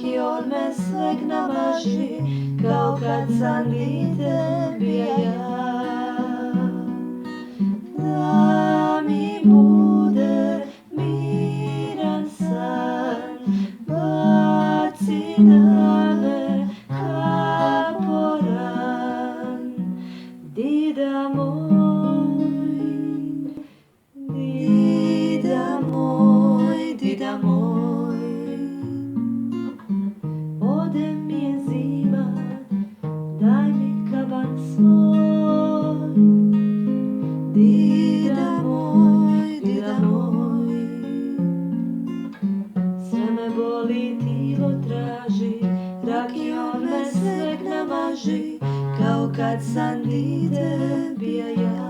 i on me sveg namaži, kao kad sam dite bija ja. Da mi bude miran san, baci na me kaporan. Dida moj, dida moj, dida moj. Ode mi je zima, daj mi kaban svoj. Dida moj, dida moj. Sve me boli, tilo traži, rakijom me sveg namaži, kao kad sam dite bija ja.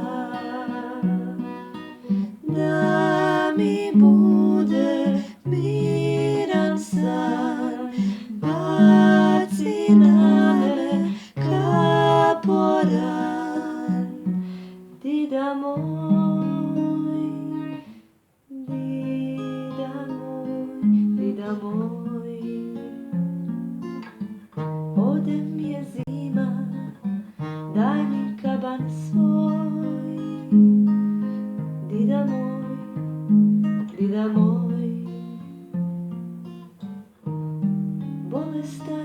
Da mi bude miran san, baci na me kaporan. Dida moj, dida moj, dida moj. Ode mi je zima, daj mi kaban svoj. Dida moj, dida moj. Bolestan